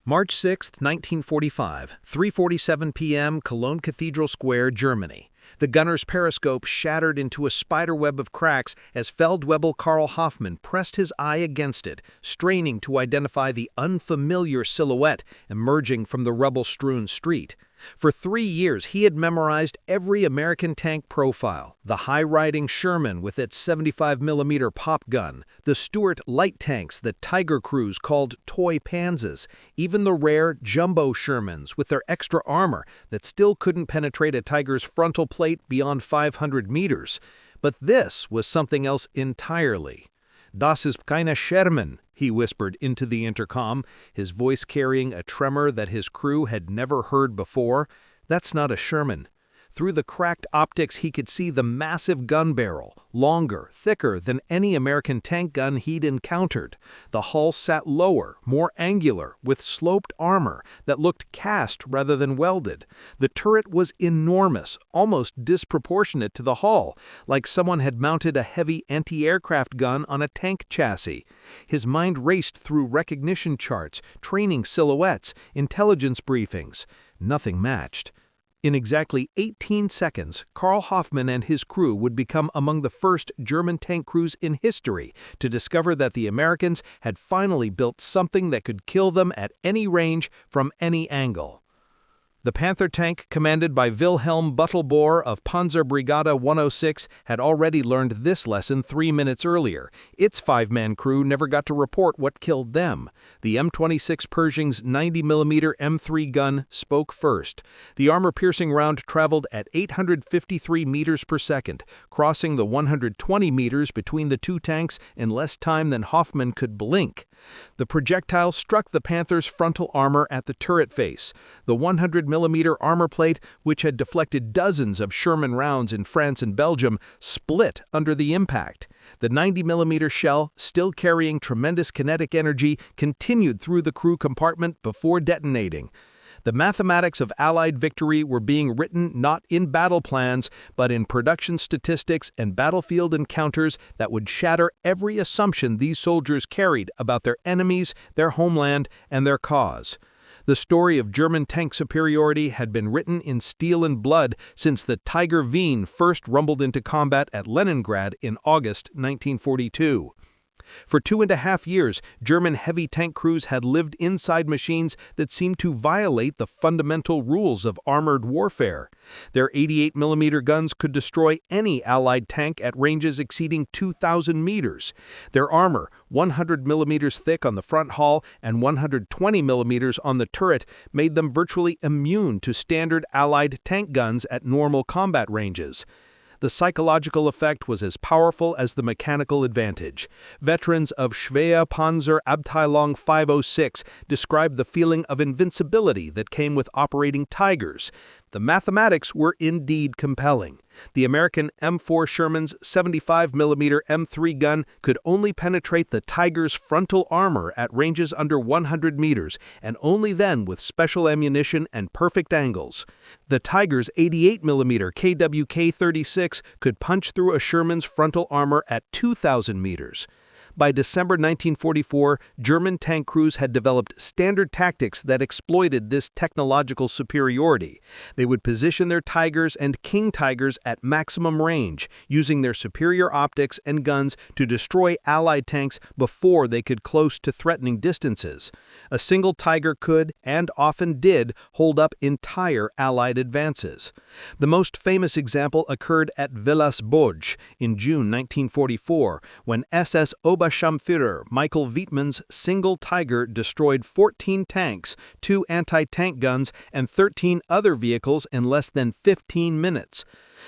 March 6, 1945, 3:47 p.m., Cologne Cathedral Square, Germany. The gunner's periscope shattered into a spiderweb of cracks as Feldwebel Carl Hoffman pressed his eye against it, straining to identify the unfamiliar silhouette emerging from the rubble-strewn street. For 3 years, he had memorized every American tank profile: the high-riding Sherman with its 75mm pop gun, the Stuart light tanks that Tiger crews called toy Panzers, even the rare jumbo Shermans with their extra armor that still couldn't penetrate a Tiger's frontal plate beyond 500 meters. But this was something else entirely. "Das ist keine Sherman," he whispered into the intercom, his voice carrying a tremor that his crew had never heard before. "That's not a Sherman." Through the cracked optics he could see the massive gun barrel, longer, thicker than any American tank gun he'd encountered. The hull sat lower, more angular, with sloped armor that looked cast rather than welded. The turret was enormous, almost disproportionate to the hull, like someone had mounted a heavy anti-aircraft gun on a tank chassis. His mind raced through recognition charts, training silhouettes, intelligence briefings. Nothing matched. In exactly 18 seconds, Carl Hoffman and his crew would become among the first German tank crews in history to discover that the Americans had finally built something that could kill them at any range from any angle. The Panther tank, commanded by Wilhelm Buttelbohr of Panzerbrigade 106, had already learned this lesson 3 minutes earlier. Its 5-man crew never got to report what killed them. The M26 Pershing's 90mm M3 gun spoke first. The armor-piercing round traveled at 853 meters per second, crossing the 120 meters between the two tanks in less time than Hoffman could blink. The projectile struck the Panther's frontal armor at the turret face. The 100mm armor plate, which had deflected dozens of Sherman rounds in France and Belgium, split under the impact. The 90mm shell, still carrying tremendous kinetic energy, continued through the crew compartment before detonating. The mathematics of Allied victory were being written not in battle plans, but in production statistics and battlefield encounters that would shatter every assumption these soldiers carried about their enemies, their homeland, and their cause. The story of German tank superiority had been written in steel and blood since the Tiger Wien first rumbled into combat at Leningrad in August 1942. For 2.5 years, German heavy tank crews had lived inside machines that seemed to violate the fundamental rules of armored warfare. Their 88mm guns could destroy any Allied tank at ranges exceeding 2,000 meters. Their armor, 100mm thick on the front hull and 120mm on the turret, made them virtually immune to standard Allied tank guns at normal combat ranges. The psychological effect was as powerful as the mechanical advantage. Veterans of Schwere Panzer Abteilung 506 described the feeling of invincibility that came with operating Tigers. The mathematics were indeed compelling. The American M4 Sherman's 75mm M3 gun could only penetrate the Tiger's frontal armor at ranges under 100 meters, and only then with special ammunition and perfect angles. The Tiger's 88mm KWK-36 could punch through a Sherman's frontal armor at 2,000 meters. By December 1944, German tank crews had developed standard tactics that exploited this technological superiority. They would position their Tigers and King Tigers at maximum range, using their superior optics and guns to destroy Allied tanks before they could close to threatening distances. A single Tiger could, and often did, hold up entire Allied advances. The most famous example occurred at Villas-Bourges in June 1944, when SS Oberstammführer Michael Wittmann's single Tiger destroyed 14 tanks, 2 anti-tank guns, and 13 other vehicles in less than 15 minutes.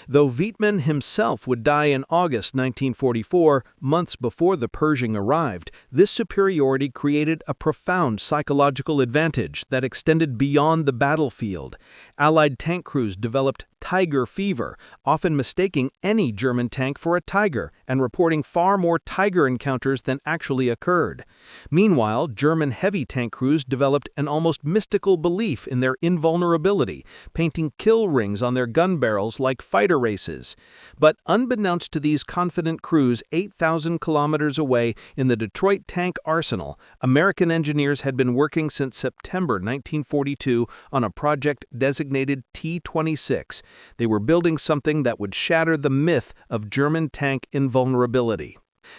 Though Wittmann himself would die in August 1944, months before the Pershing arrived, this superiority created a profound psychological advantage that extended beyond the battlefield. Allied tank crews developed Tiger fever, often mistaking any German tank for a Tiger and reporting far more Tiger encounters than actually occurred. Meanwhile, German heavy tank crews developed an almost mystical belief in their invulnerability, painting kill rings on their gun barrels like fighter spider races. But unbeknownst to these confident crews 8,000 kilometers away in the Detroit tank arsenal, American engineers had been working since September 1942 on a project designated T-26. They were building something that would shatter the myth of German tank invulnerability.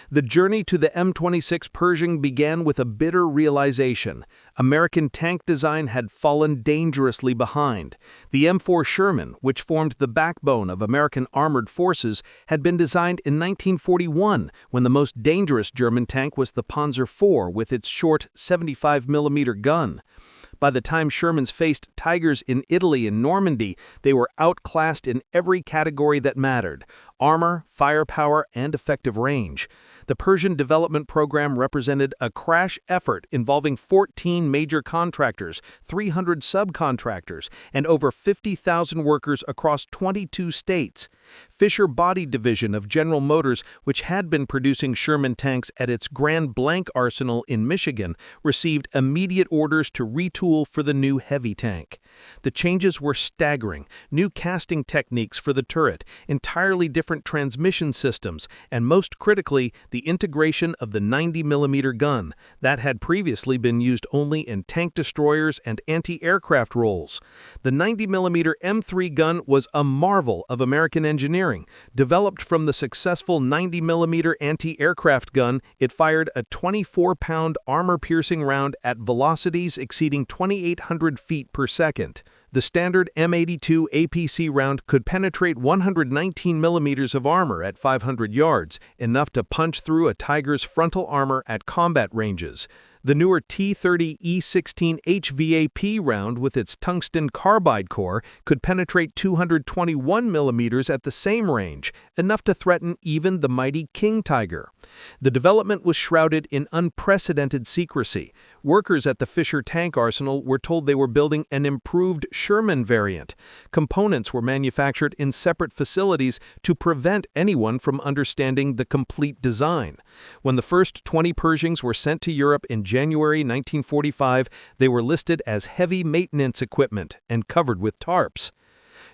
The journey to the M26 Pershing began with a bitter realization. American tank design had fallen dangerously behind. The M4 Sherman, which formed the backbone of American armored forces, had been designed in 1941, when the most dangerous German tank was the Panzer IV with its short 75mm gun. By the time Shermans faced Tigers in Italy and Normandy, they were outclassed in every category that mattered: armor, firepower, and effective range. The Pershing development program represented a crash effort involving 14 major contractors, 300 subcontractors, and over 50,000 workers across 22 states. Fisher Body Division of General Motors, which had been producing Sherman tanks at its Grand Blanc arsenal in Michigan, received immediate orders to retool for the new heavy tank. The changes were staggering: new casting techniques for the turret, entirely different transmission systems, and most critically, the integration of the 90mm gun that had previously been used only in tank destroyers and anti-aircraft roles. The 90mm M3 gun was a marvel of American engineering. Developed from the successful 90mm anti-aircraft gun, it fired a 24-pound armor-piercing round at velocities exceeding 2,800 feet per second. The standard M82 APC round could penetrate 119 millimeters of armor at 500 yards, enough to punch through a Tiger's frontal armor at combat ranges. The newer T-30 E16 HVAP round with its tungsten carbide core could penetrate 221 millimeters at the same range, enough to threaten even the mighty King Tiger. The development was shrouded in unprecedented secrecy. Workers at the Fisher Tank Arsenal were told they were building an improved Sherman variant. Components were manufactured in separate facilities to prevent anyone from understanding the complete design. When the first 20 Pershings were sent to Europe in January 1945, they were listed as heavy maintenance equipment and covered with tarps.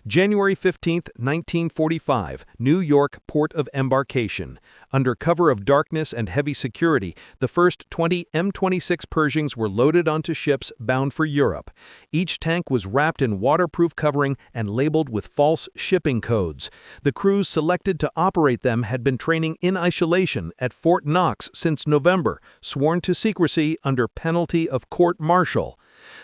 January 15, 1945, New York port of embarkation. Under cover of darkness and heavy security, the first 20 M26 Pershings were loaded onto ships bound for Europe. Each tank was wrapped in waterproof covering and labeled with false shipping codes. The crews selected to operate them had been training in isolation at Fort Knox since November, sworn to secrecy under penalty of court-martial.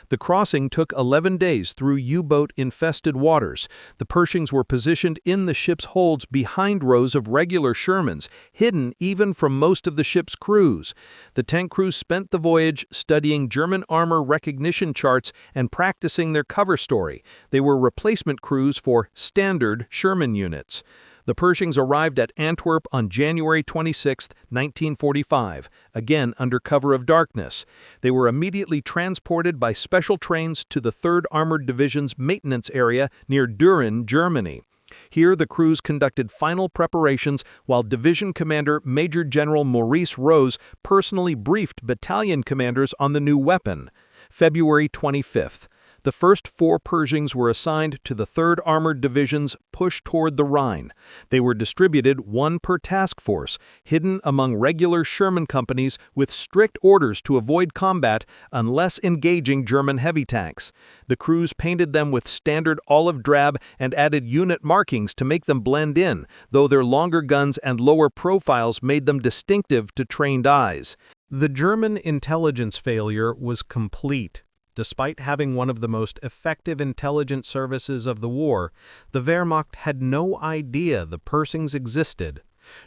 The crossing took 11 days through U-boat-infested waters. The Pershings were positioned in the ship's holds behind rows of regular Shermans, hidden even from most of the ship's crews. The tank crews spent the voyage studying German armor recognition charts and practicing their cover story. They were replacement crews for standard Sherman units. The Pershings arrived at Antwerp on January 26, 1945, again under cover of darkness. They were immediately transported by special trains to the 3rd Armored Division's maintenance area near Düren, Germany. Here, the crews conducted final preparations while Division Commander Major General Maurice Rose personally briefed battalion commanders on the new weapon. February 25th. The first 4 Pershings were assigned to the 3rd Armored Division's push toward the Rhine. They were distributed, one per task force, hidden among regular Sherman companies with strict orders to avoid combat unless engaging German heavy tanks. The crews painted them with standard olive drab and added unit markings to make them blend in, though their longer guns and lower profiles made them distinctive to trained eyes. The German intelligence failure was complete. Despite having one of the most effective intelligence services of the war, the Wehrmacht had no idea the Pershings existed.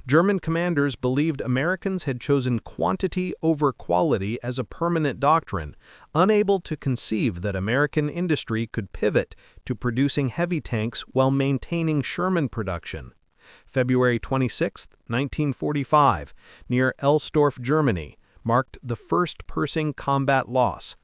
German commanders believed Americans had chosen quantity over quality as a permanent doctrine, unable to conceive that American industry could pivot to producing heavy tanks while maintaining Sherman production. February 26, 1945, near Elsdorf, Germany, marked the first Pershing combat loss.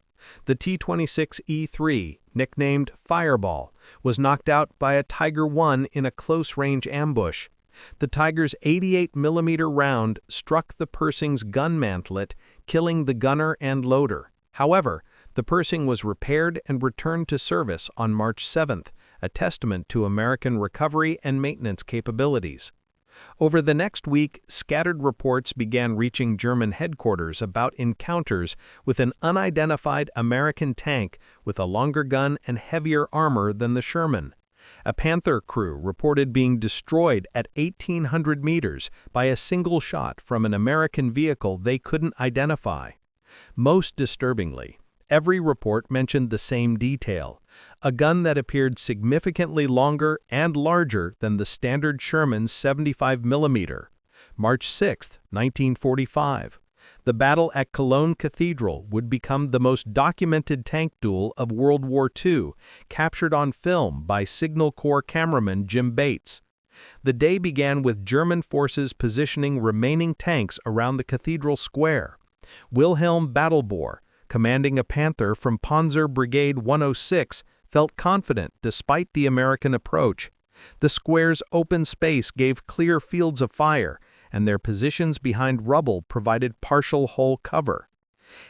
The T-26E3, nicknamed Fireball, was knocked out by a Tiger I in a close-range ambush. The Tiger's 88mm round struck the Pershing's gun mantlet, killing the gunner and loader. However, the Pershing was repaired and returned to service on March 7th, a testament to American recovery and maintenance capabilities. Over the next week, scattered reports began reaching German headquarters about encounters with an unidentified American tank with a longer gun and heavier armor than the Sherman. A Panther crew reported being destroyed at 1,800 meters by a single shot from an American vehicle they couldn't identify. Most disturbingly, every report mentioned the same detail: a gun that appeared significantly longer and larger than the standard Sherman's 75mm. March 6, 1945. The battle at Cologne Cathedral would become the most documented tank duel of World War II, captured on film by Signal Corps cameraman Jim Bates. The day began with German forces positioning remaining tanks around the cathedral square. Wilhelm Battlebohr, commanding a Panther from Panzer Brigade 106, felt confident despite the American approach. The square's open space gave clear fields of fire, and their positions behind rubble provided partial hull cover.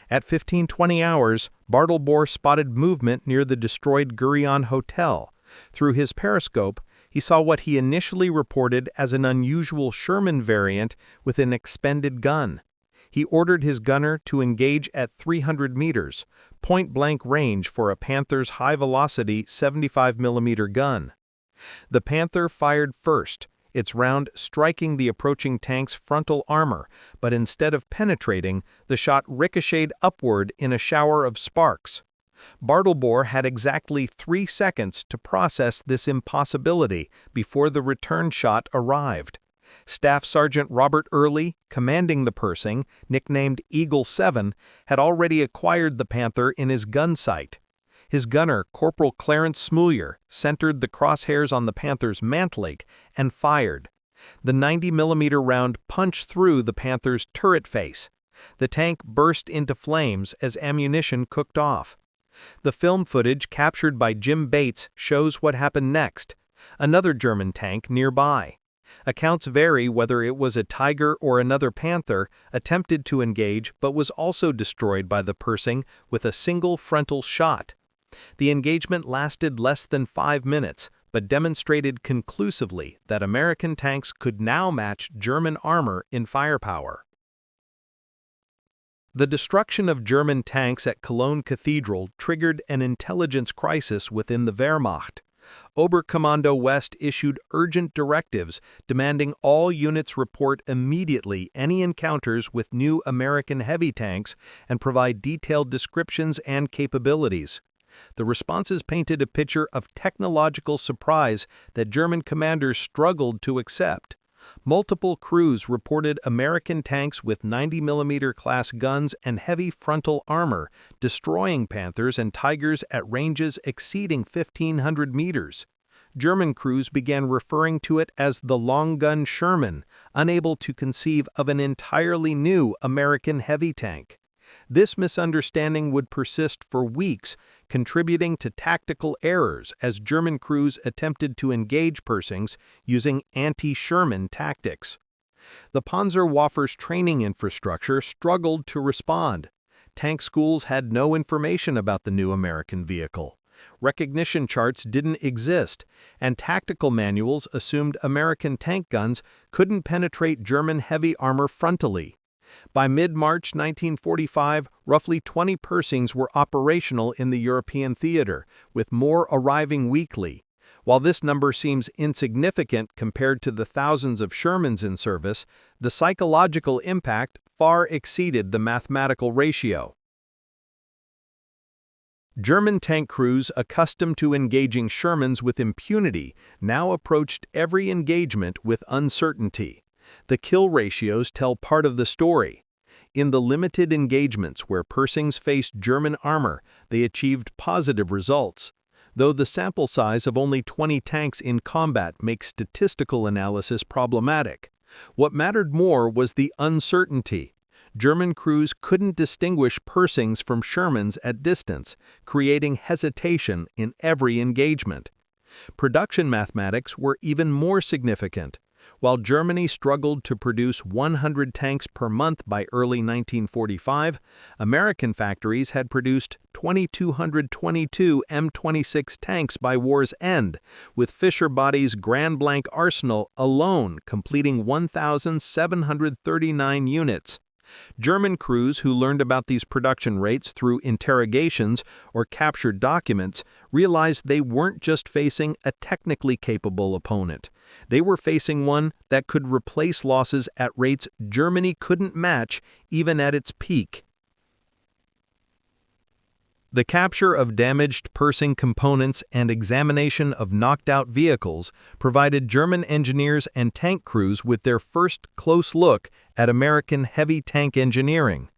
At 15:20 hours, Bartlebohr spotted movement near the destroyed Gurion Hotel. Through his periscope, he saw what he initially reported as an unusual Sherman variant with an expended gun. He ordered his gunner to engage at 300 meters, point-blank range for a Panther's high-velocity 75mm gun. The Panther fired first, its round striking the approaching tank's frontal armor, but instead of penetrating, the shot ricocheted upward in a shower of sparks. Bartlebohr had exactly 3 seconds to process this impossibility before the return shot arrived. Staff Sergeant Robert Early, commanding the Pershing, nicknamed Eagle 7, had already acquired the Panther in his gun sight. His gunner, Corporal Clarence Smuller, centered the crosshairs on the Panther's mantling and fired. The 90mm round punched through the Panther's turret face. The tank burst into flames as ammunition cooked off. The film footage captured by Jim Bates shows what happened next: another German tank nearby. Accounts vary whether it was a Tiger or another Panther attempted to engage but was also destroyed by the Pershing with a single frontal shot. The engagement lasted less than 5 minutes, but demonstrated conclusively that American tanks could now match German armor in firepower. The destruction of German tanks at Cologne Cathedral triggered an intelligence crisis within the Wehrmacht. Oberkommando West issued urgent directives demanding all units report immediately any encounters with new American heavy tanks and provide detailed descriptions and capabilities. The responses painted a picture of technological surprise that German commanders struggled to accept. Multiple crews reported American tanks with 90mm class guns and heavy frontal armor, destroying Panthers and Tigers at ranges exceeding 1,500 meters. German crews began referring to it as the long gun Sherman, unable to conceive of an entirely new American heavy tank. This misunderstanding would persist for weeks, contributing to tactical errors as German crews attempted to engage Pershings using anti-Sherman tactics. The Panzerwaffe's training infrastructure struggled to respond. Tank schools had no information about the new American vehicle. Recognition charts didn't exist, and tactical manuals assumed American tank guns couldn't penetrate German heavy armor frontally. By mid-March 1945, roughly 20 Pershings were operational in the European theater, with more arriving weekly. While this number seems insignificant compared to the thousands of Shermans in service, the psychological impact far exceeded the mathematical ratio. German tank crews accustomed to engaging Shermans with impunity now approached every engagement with uncertainty. The kill ratios tell part of the story. In the limited engagements where Pershings faced German armor, they achieved positive results. Though the sample size of only 20 tanks in combat makes statistical analysis problematic. What mattered more was the uncertainty. German crews couldn't distinguish Pershings from Shermans at distance, creating hesitation in every engagement. Production mathematics were even more significant. While Germany struggled to produce 100 tanks per month by early 1945, American factories had produced 2,222 M26 tanks by war's end, with Fisher-Body's Grand Blanc arsenal alone completing 1,739 units. German crews who learned about these production rates through interrogations or captured documents realized they weren't just facing a technically capable opponent. They were facing one that could replace losses at rates Germany couldn't match even at its peak. The capture of damaged Pershing components and examination of knocked-out vehicles provided German engineers and tank crews with their first close look at American heavy tank engineering.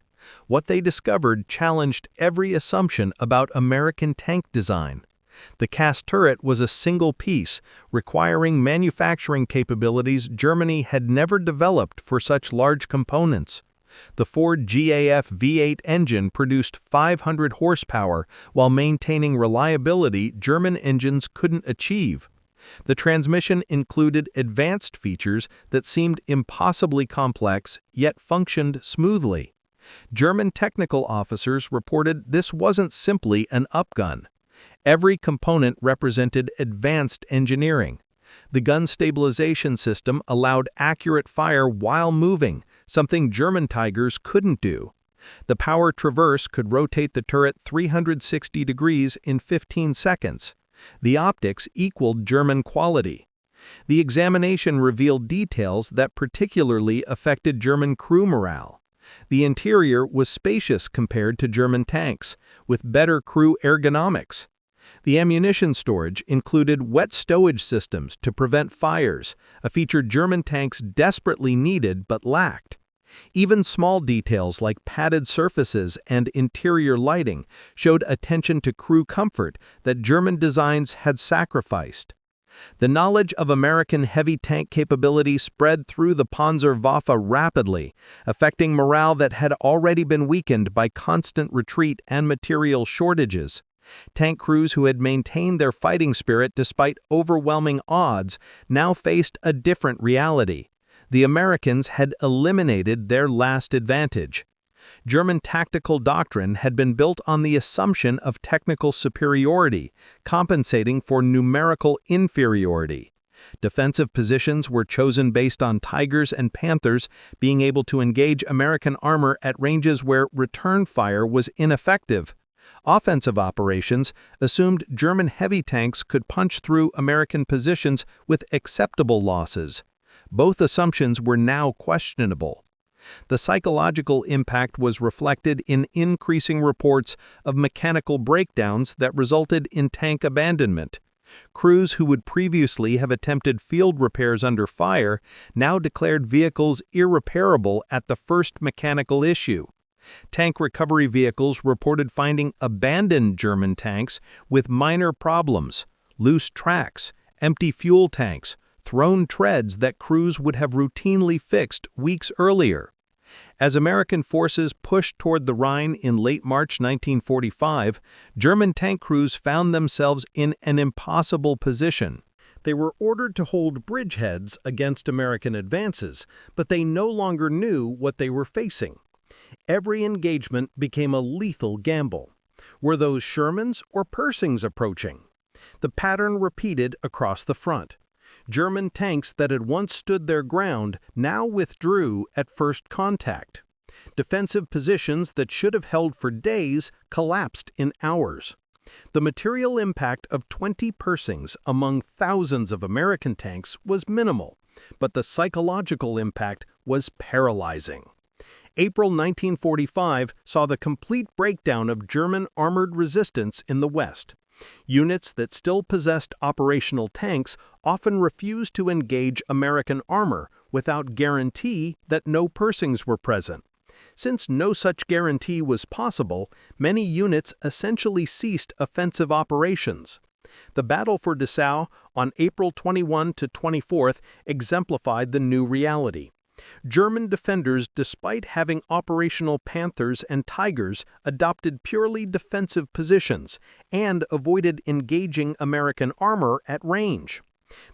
What they discovered challenged every assumption about American tank design. The cast turret was a single piece, requiring manufacturing capabilities Germany had never developed for such large components. The Ford GAF V8 engine produced 500 horsepower while maintaining reliability German engines couldn't achieve. The transmission included advanced features that seemed impossibly complex yet functioned smoothly. German technical officers reported this wasn't simply an upgun. Every component represented advanced engineering. The gun stabilization system allowed accurate fire while moving, something German Tigers couldn't do. The power traverse could rotate the turret 360 degrees in 15 seconds. The optics equaled German quality. The examination revealed details that particularly affected German crew morale. The interior was spacious compared to German tanks, with better crew ergonomics. The ammunition storage included wet stowage systems to prevent fires, a feature German tanks desperately needed but lacked. Even small details like padded surfaces and interior lighting showed attention to crew comfort that German designs had sacrificed. The knowledge of American heavy tank capability spread through the Panzerwaffe rapidly, affecting morale that had already been weakened by constant retreat and material shortages. Tank crews who had maintained their fighting spirit despite overwhelming odds now faced a different reality. The Americans had eliminated their last advantage. German tactical doctrine had been built on the assumption of technical superiority, compensating for numerical inferiority. Defensive positions were chosen based on Tigers and Panthers being able to engage American armor at ranges where return fire was ineffective. Offensive operations assumed German heavy tanks could punch through American positions with acceptable losses. Both assumptions were now questionable. The psychological impact was reflected in increasing reports of mechanical breakdowns that resulted in tank abandonment. Crews who would previously have attempted field repairs under fire now declared vehicles irreparable at the first mechanical issue. Tank recovery vehicles reported finding abandoned German tanks with minor problems, loose tracks, empty fuel tanks, thrown treads that crews would have routinely fixed weeks earlier. As American forces pushed toward the Rhine in late March 1945, German tank crews found themselves in an impossible position. They were ordered to hold bridgeheads against American advances, but they no longer knew what they were facing. Every engagement became a lethal gamble. Were those Shermans or Pershings approaching? The pattern repeated across the front. German tanks that had once stood their ground now withdrew at first contact. Defensive positions that should have held for days collapsed in hours. The material impact of 20 Pershings among thousands of American tanks was minimal, but the psychological impact was paralyzing. April 1945 saw the complete breakdown of German armored resistance in the West. Units that still possessed operational tanks often refused to engage American armor without guarantee that no Pershings were present. Since no such guarantee was possible, many units essentially ceased offensive operations. The battle for Dessau on April 21 to 24 exemplified the new reality. German defenders, despite having operational Panthers and Tigers, adopted purely defensive positions and avoided engaging American armor at range.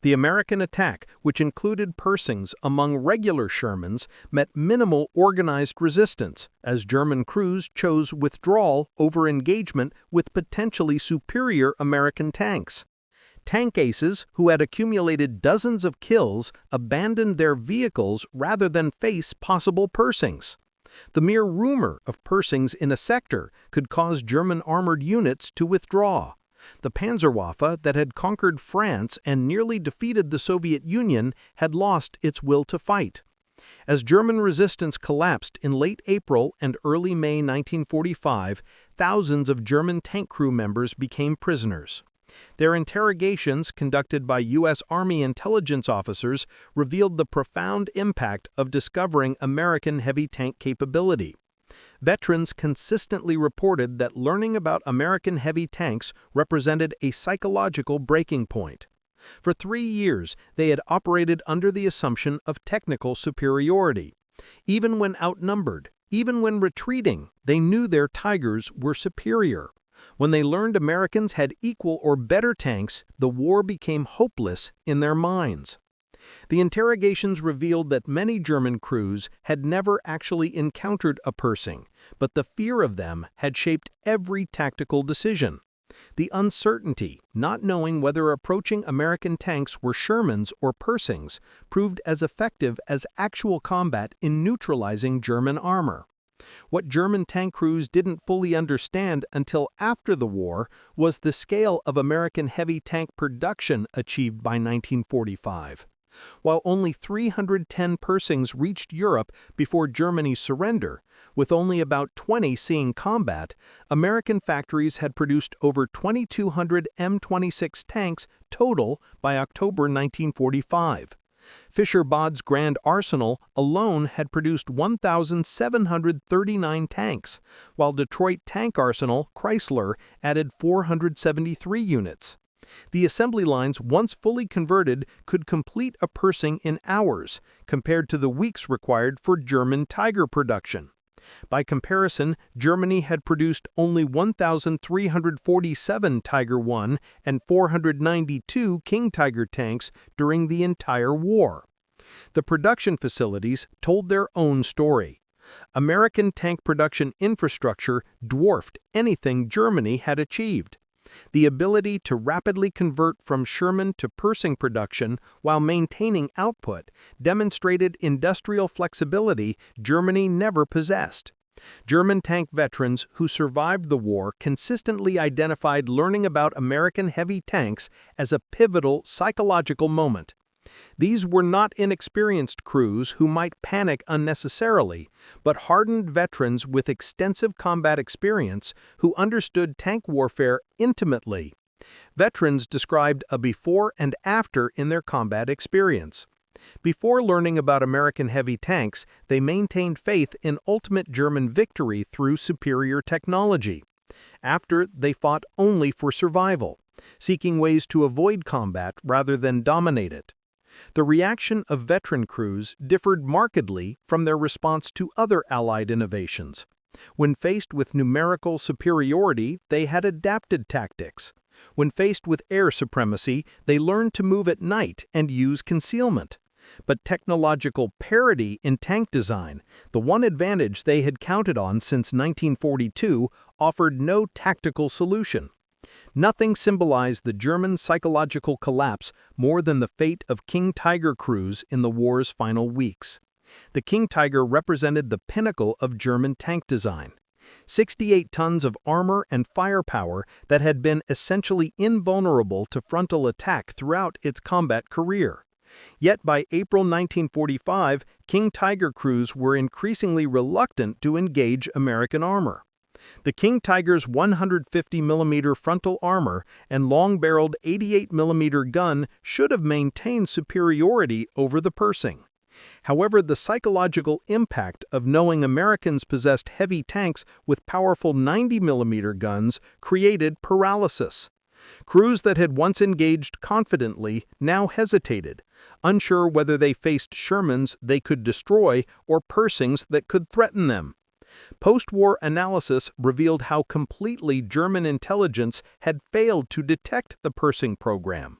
The American attack, which included Pershings among regular Shermans, met minimal organized resistance, as German crews chose withdrawal over engagement with potentially superior American tanks. Tank aces, who had accumulated dozens of kills, abandoned their vehicles rather than face possible Pershings. The mere rumor of Pershings in a sector could cause German armored units to withdraw. The Panzerwaffe that had conquered France and nearly defeated the Soviet Union had lost its will to fight. As German resistance collapsed in late April and early May 1945, thousands of German tank crew members became prisoners. Their interrogations, conducted by U.S. Army intelligence officers, revealed the profound impact of discovering American heavy tank capability. Veterans consistently reported that learning about American heavy tanks represented a psychological breaking point. For 3 years, they had operated under the assumption of technical superiority. Even when outnumbered, even when retreating, they knew their Tigers were superior. When they learned Americans had equal or better tanks, the war became hopeless in their minds. The interrogations revealed that many German crews had never actually encountered a Pershing, but the fear of them had shaped every tactical decision. The uncertainty, not knowing whether approaching American tanks were Shermans or Pershings, proved as effective as actual combat in neutralizing German armor. What German tank crews didn't fully understand until after the war was the scale of American heavy tank production achieved by 1945. While only 310 Pershings reached Europe before Germany's surrender, with only about 20 seeing combat, American factories had produced over 2,200 M26 tanks total by October 1945. Fischer-Bod's Grand Arsenal alone had produced 1,739 tanks, while Detroit Tank Arsenal, Chrysler, added 473 units. The assembly lines, once fully converted, could complete a Pershing in hours, compared to the weeks required for German Tiger production. By comparison, Germany had produced only 1,347 Tiger I and 492 King Tiger tanks during the entire war. The production facilities told their own story. American tank production infrastructure dwarfed anything Germany had achieved. The ability to rapidly convert from Sherman to Pershing production while maintaining output demonstrated industrial flexibility Germany never possessed. German tank veterans who survived the war consistently identified learning about American heavy tanks as a pivotal psychological moment. These were not inexperienced crews who might panic unnecessarily, but hardened veterans with extensive combat experience who understood tank warfare intimately. Veterans described a before and after in their combat experience. Before learning about American heavy tanks, they maintained faith in ultimate German victory through superior technology. After, they fought only for survival, seeking ways to avoid combat rather than dominate it. The reaction of veteran crews differed markedly from their response to other Allied innovations. When faced with numerical superiority, they had adapted tactics. When faced with air supremacy, they learned to move at night and use concealment. But technological parity in tank design, the one advantage they had counted on since 1942, offered no tactical solution. Nothing symbolized the German psychological collapse more than the fate of King Tiger crews in the war's final weeks. The King Tiger represented the pinnacle of German tank design. 68 tons of armor and firepower that had been essentially invulnerable to frontal attack throughout its combat career. Yet by April 1945, King Tiger crews were increasingly reluctant to engage American armor. The King Tiger's 150mm frontal armor and long-barreled 88mm gun should have maintained superiority over the Pershing. However, the psychological impact of knowing Americans possessed heavy tanks with powerful 90mm guns created paralysis. Crews that had once engaged confidently now hesitated, unsure whether they faced Shermans they could destroy or Pershings that could threaten them. Post-war analysis revealed how completely German intelligence had failed to detect the Pershing program.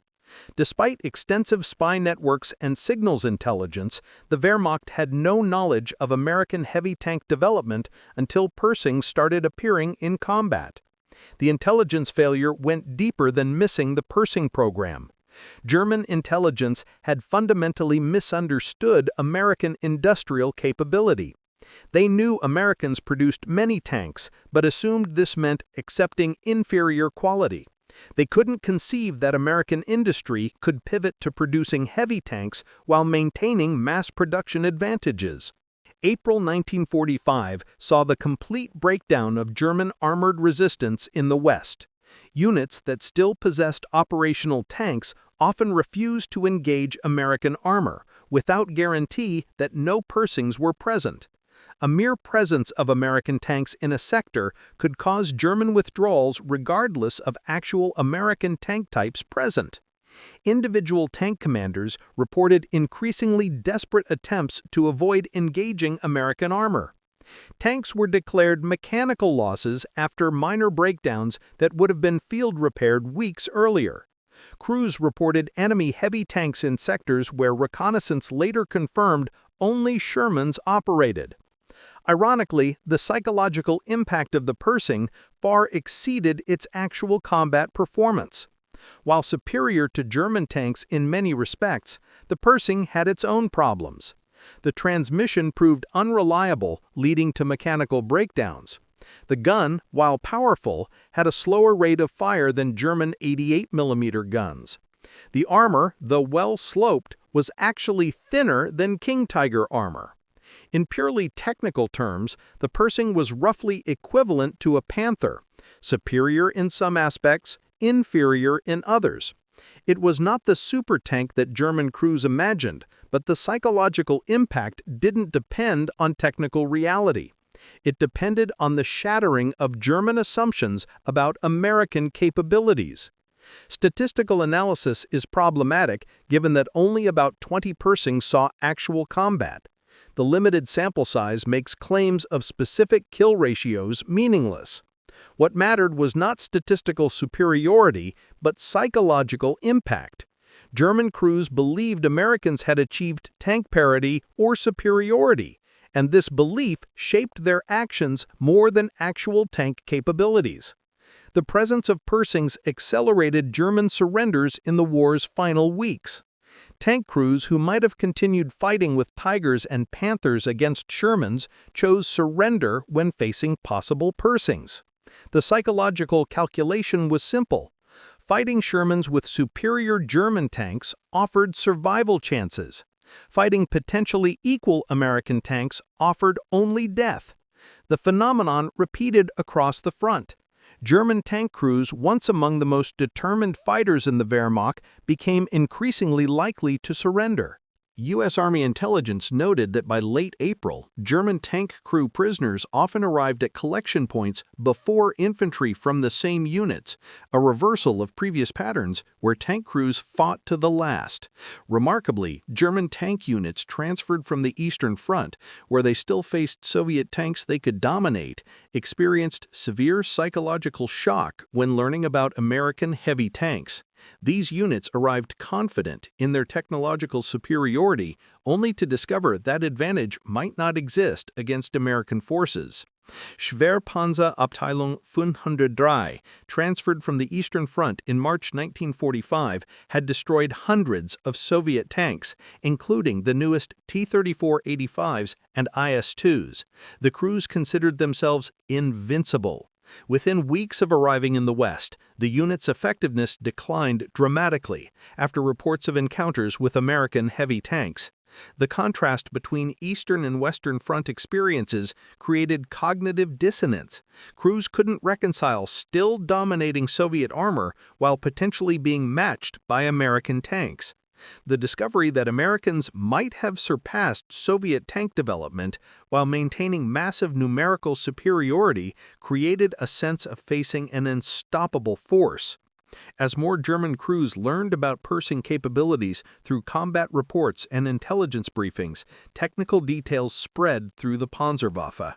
Despite extensive spy networks and signals intelligence, the Wehrmacht had no knowledge of American heavy tank development until Pershing started appearing in combat. The intelligence failure went deeper than missing the Pershing program. German intelligence had fundamentally misunderstood American industrial capability. They knew Americans produced many tanks, but assumed this meant accepting inferior quality. They couldn't conceive that American industry could pivot to producing heavy tanks while maintaining mass production advantages. April 1945 saw the complete breakdown of German armored resistance in the West. Units that still possessed operational tanks often refused to engage American armor, without guarantee that no Pershings were present. A mere presence of American tanks in a sector could cause German withdrawals regardless of actual American tank types present. Individual tank commanders reported increasingly desperate attempts to avoid engaging American armor. Tanks were declared mechanical losses after minor breakdowns that would have been field repaired weeks earlier. Crews reported enemy heavy tanks in sectors where reconnaissance later confirmed only Shermans operated. Ironically, the psychological impact of the Pershing far exceeded its actual combat performance. While superior to German tanks in many respects, the Pershing had its own problems. The transmission proved unreliable, leading to mechanical breakdowns. The gun, while powerful, had a slower rate of fire than German 88mm guns. The armor, though well-sloped, was actually thinner than King Tiger armor. In purely technical terms, the Pershing was roughly equivalent to a Panther, superior in some aspects, inferior in others. It was not the super tank that German crews imagined, but the psychological impact didn't depend on technical reality. It depended on the shattering of German assumptions about American capabilities. Statistical analysis is problematic given that only about 20 Pershings saw actual combat. The limited sample size makes claims of specific kill ratios meaningless. What mattered was not statistical superiority, but psychological impact. German crews believed Americans had achieved tank parity or superiority, and this belief shaped their actions more than actual tank capabilities. The presence of Pershings accelerated German surrenders in the war's final weeks. Tank crews who might have continued fighting with Tigers and Panthers against Shermans chose surrender when facing possible Pershings. The psychological calculation was simple. Fighting Shermans with superior German tanks offered survival chances. Fighting potentially equal American tanks offered only death. The phenomenon repeated across the front. German tank crews, once among the most determined fighters in the Wehrmacht, became increasingly likely to surrender. U.S. Army intelligence noted that by late April, German tank crew prisoners often arrived at collection points before infantry from the same units, a reversal of previous patterns where tank crews fought to the last. Remarkably, German tank units transferred from the Eastern Front, where they still faced Soviet tanks they could dominate, experienced severe psychological shock when learning about American heavy tanks. These units arrived confident in their technological superiority, only to discover that advantage might not exist against American forces. Schwerpanzerabteilung 503, transferred from the Eastern Front in March 1945, had destroyed hundreds of Soviet tanks, including the newest T-34-85s and IS-2s. The crews considered themselves invincible. Within weeks of arriving in the West, the unit's effectiveness declined dramatically after reports of encounters with American heavy tanks. The contrast between Eastern and Western Front experiences created cognitive dissonance. Crews couldn't reconcile still dominating Soviet armor while potentially being matched by American tanks. The discovery that Americans might have surpassed Soviet tank development while maintaining massive numerical superiority created a sense of facing an unstoppable force. As more German crews learned about Pershing capabilities through combat reports and intelligence briefings, technical details spread through the Panzerwaffe.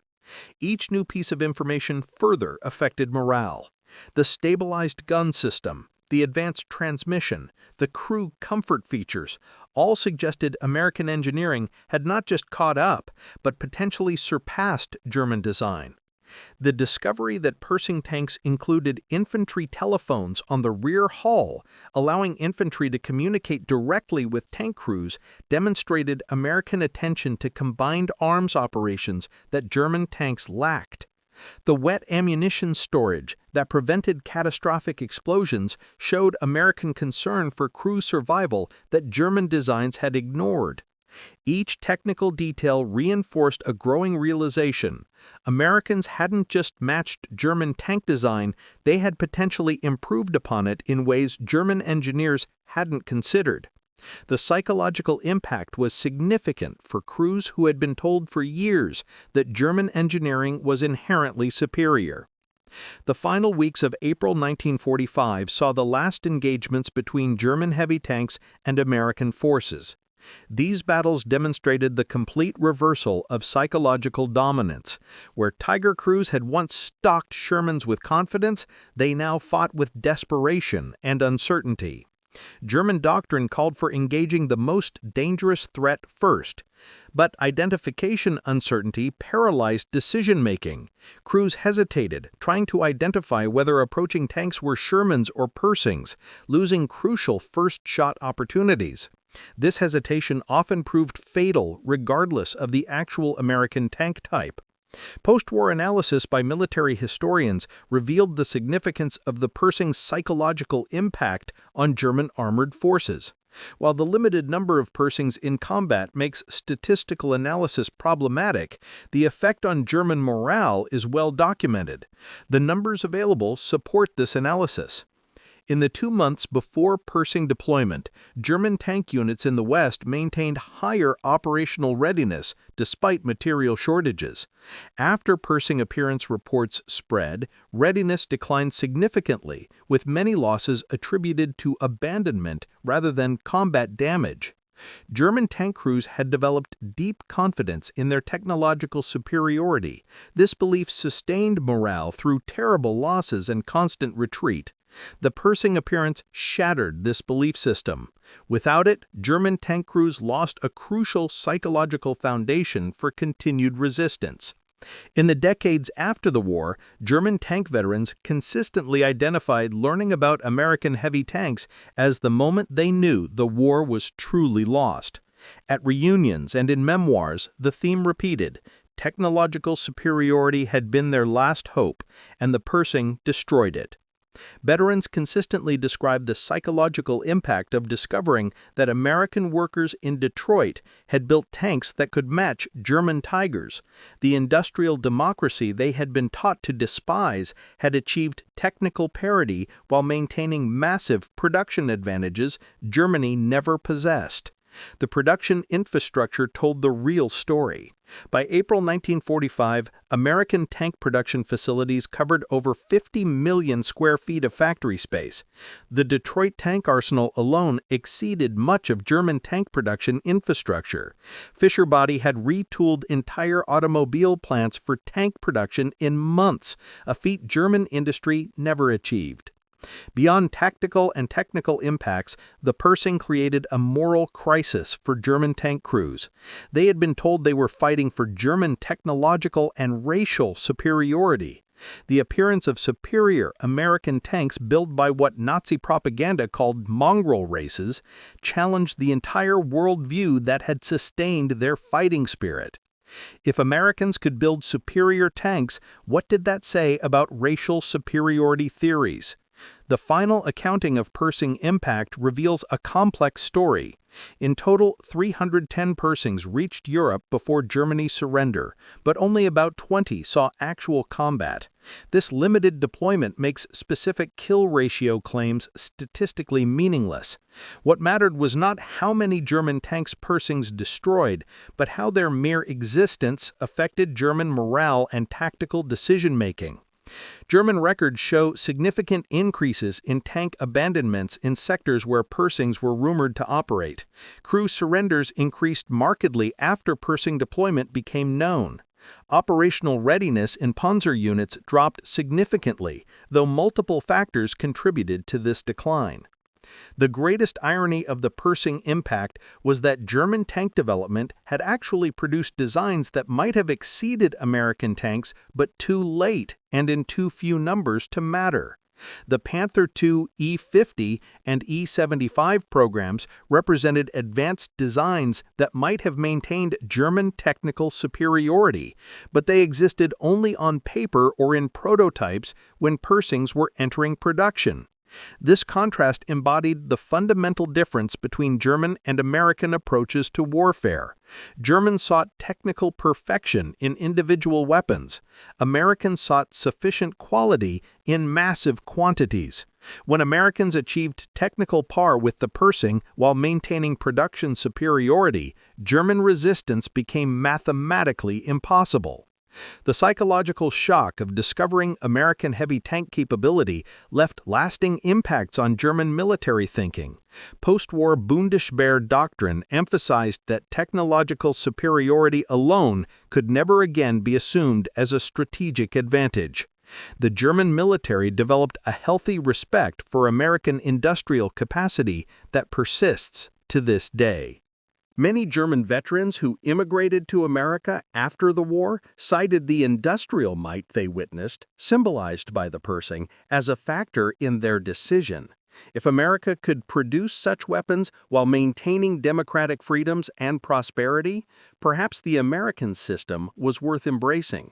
Each new piece of information further affected morale. The stabilized gun system, the advanced transmission, the crew comfort features, all suggested American engineering had not just caught up, but potentially surpassed German design. The discovery that Pershing tanks included infantry telephones on the rear hull, allowing infantry to communicate directly with tank crews, demonstrated American attention to combined arms operations that German tanks lacked. The wet ammunition storage that prevented catastrophic explosions showed American concern for crew survival that German designs had ignored. Each technical detail reinforced a growing realization: Americans hadn't just matched German tank design, they had potentially improved upon it in ways German engineers hadn't considered. The psychological impact was significant for crews who had been told for years that German engineering was inherently superior. The final weeks of April 1945 saw the last engagements between German heavy tanks and American forces. These battles demonstrated the complete reversal of psychological dominance. Where Tiger crews had once stalked Shermans with confidence, they now fought with desperation and uncertainty. German doctrine called for engaging the most dangerous threat first, but identification uncertainty paralyzed decision-making. Crews hesitated, trying to identify whether approaching tanks were Shermans or Pershings, losing crucial first-shot opportunities. This hesitation often proved fatal regardless of the actual American tank type. Post-war analysis by military historians revealed the significance of the Pershing's psychological impact on German armored forces. While the limited number of Pershings in combat makes statistical analysis problematic, the effect on German morale is well documented. The numbers available support this analysis. In the 2 months before Pershing deployment, German tank units in the West maintained higher operational readiness despite material shortages. After Pershing appearance reports spread, readiness declined significantly, with many losses attributed to abandonment rather than combat damage. German tank crews had developed deep confidence in their technological superiority. This belief sustained morale through terrible losses and constant retreat. The Pershing appearance shattered this belief system. Without it, German tank crews lost a crucial psychological foundation for continued resistance. In the decades after the war, German tank veterans consistently identified learning about American heavy tanks as the moment they knew the war was truly lost. At reunions and in memoirs, the theme repeated: technological superiority had been their last hope, and the Pershing destroyed it. Veterans consistently described the psychological impact of discovering that American workers in Detroit had built tanks that could match German Tigers. The industrial democracy they had been taught to despise had achieved technical parity while maintaining massive production advantages Germany never possessed. The production infrastructure told the real story. By April 1945, American tank production facilities covered over 50 million square feet of factory space. The Detroit tank arsenal alone exceeded much of German tank production infrastructure. Fisher Body had retooled entire automobile plants for tank production in months, a feat German industry never achieved. Beyond tactical and technical impacts, the Pershing created a moral crisis for German tank crews. They had been told they were fighting for German technological and racial superiority. The appearance of superior American tanks built by what Nazi propaganda called mongrel races challenged the entire worldview that had sustained their fighting spirit. If Americans could build superior tanks, what did that say about racial superiority theories? The final accounting of Pershing impact reveals a complex story. In total, 310 Pershings reached Europe before Germany's surrender, but only about 20 saw actual combat. This limited deployment makes specific kill ratio claims statistically meaningless. What mattered was not how many German tanks Pershings destroyed, but how their mere existence affected German morale and tactical decision-making. German records show significant increases in tank abandonments in sectors where Pershings were rumored to operate. Crew surrenders increased markedly after Pershing deployment became known. Operational readiness in Panzer units dropped significantly, though multiple factors contributed to this decline. The greatest irony of the Pershing impact was that German tank development had actually produced designs that might have exceeded American tanks, but too late and in too few numbers to matter. The Panther II E-50 and E-75 programs represented advanced designs that might have maintained German technical superiority, but they existed only on paper or in prototypes when Pershings were entering production. This contrast embodied the fundamental difference between German and American approaches to warfare. Germans sought technical perfection in individual weapons. Americans sought sufficient quality in massive quantities. When Americans achieved technical par with the Pershing while maintaining production superiority, German resistance became mathematically impossible. The psychological shock of discovering American heavy tank capability left lasting impacts on German military thinking. Post-war Bundeswehr doctrine emphasized that technological superiority alone could never again be assumed as a strategic advantage. The German military developed a healthy respect for American industrial capacity that persists to this day. Many German veterans who immigrated to America after the war cited the industrial might they witnessed, symbolized by the Pershing, as a factor in their decision. If America could produce such weapons while maintaining democratic freedoms and prosperity, perhaps the American system was worth embracing.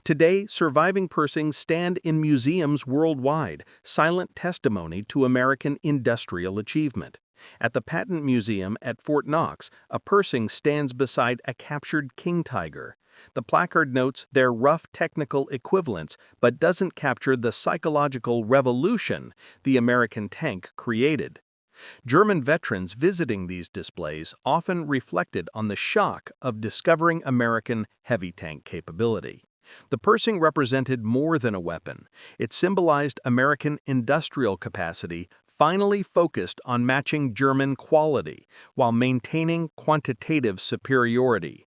Today, surviving Pershings stand in museums worldwide, silent testimony to American industrial achievement. At the Patent Museum at Fort Knox, a Pershing stands beside a captured king tiger. The placard notes their rough technical equivalents, but doesn't capture the psychological revolution the American tank created. German veterans visiting these displays often reflected on the shock of discovering American heavy tank capability. The Pershing represented more than a weapon. It symbolized American industrial capacity, finally focused on matching German quality while maintaining quantitative superiority.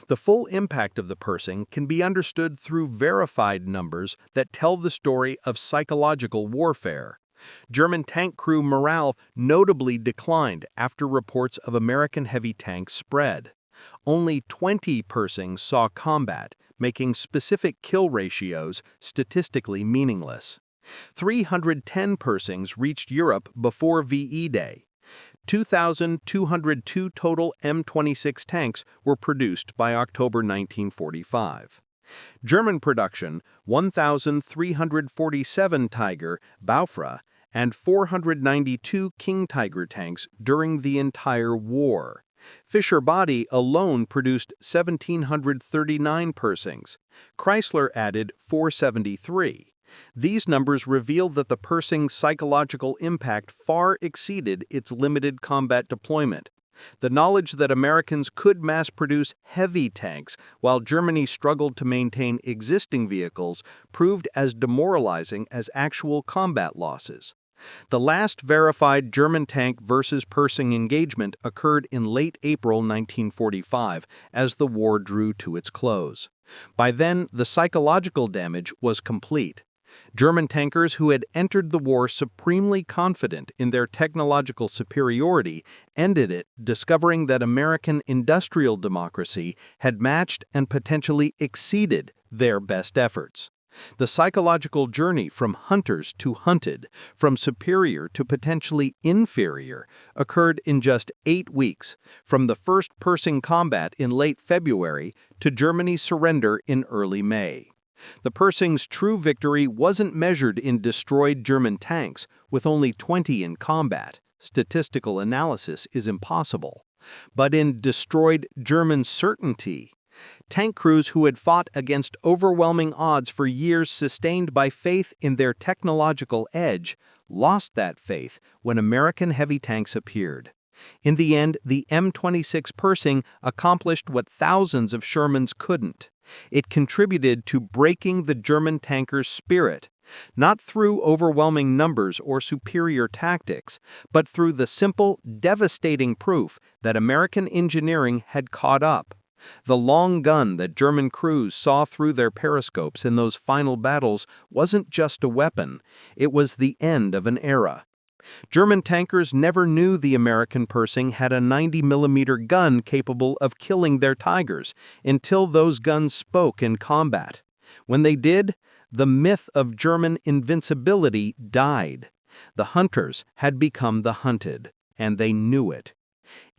The full impact of the Pershing can be understood through verified numbers that tell the story of psychological warfare. German tank crew morale notably declined after reports of American heavy tanks spread. Only 20 Pershings saw combat, making specific kill ratios statistically meaningless. 310 Pershings reached Europe before VE Day. 2,202 total M26 tanks were produced by October 1945. German production, 1,347 Tiger, Baufe, and 492 King Tiger tanks during the entire war. Fisher Body alone produced 1,739 Pershings. Chrysler added 473. These numbers reveal that the Pershing's psychological impact far exceeded its limited combat deployment. The knowledge that Americans could mass-produce heavy tanks while Germany struggled to maintain existing vehicles proved as demoralizing as actual combat losses. The last verified German tank versus Pershing engagement occurred in late April 1945 as the war drew to its close. By then, the psychological damage was complete. German tankers who had entered the war supremely confident in their technological superiority ended it discovering that American industrial democracy had matched and potentially exceeded their best efforts. The psychological journey from hunters to hunted, from superior to potentially inferior, occurred in just 8 weeks, from the first Pershing combat in late February to Germany's surrender in early May. The Pershing's true victory wasn't measured in destroyed German tanks, with only 20 in combat. Statistical analysis is impossible. But in destroyed German certainty. Tank crews who had fought against overwhelming odds for years sustained by faith in their technological edge lost that faith when American heavy tanks appeared. In the end, the M26 Pershing accomplished what thousands of Shermans couldn't. It contributed to breaking the German tanker's spirit, not through overwhelming numbers or superior tactics, but through the simple, devastating proof that American engineering had caught up. The long gun that German crews saw through their periscopes in those final battles wasn't just a weapon, it was the end of an era. German tankers never knew the American Pershing had a 90mm gun capable of killing their Tigers until those guns spoke in combat. When they did, the myth of German invincibility died. The hunters had become the hunted, and they knew it.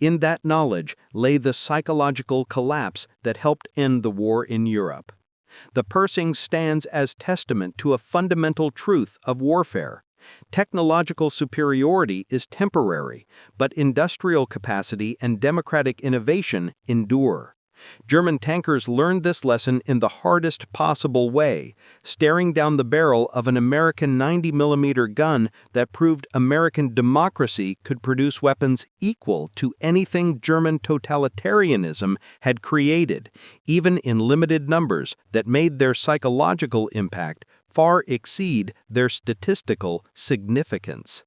In that knowledge lay the psychological collapse that helped end the war in Europe. The Pershing stands as testament to a fundamental truth of warfare. Technological superiority is temporary, but industrial capacity and democratic innovation endure. German tankers learned this lesson in the hardest possible way, staring down the barrel of an American 90mm gun that proved American democracy could produce weapons equal to anything German totalitarianism had created, even in limited numbers that made their psychological impact far exceed their statistical significance.